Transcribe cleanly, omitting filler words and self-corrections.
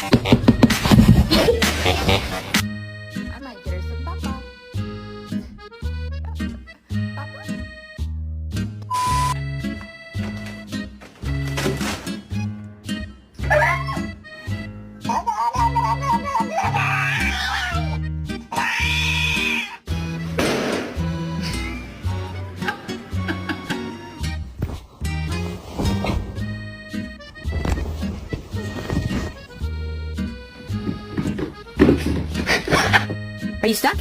I might get her some papa. Papa? Are you stuck?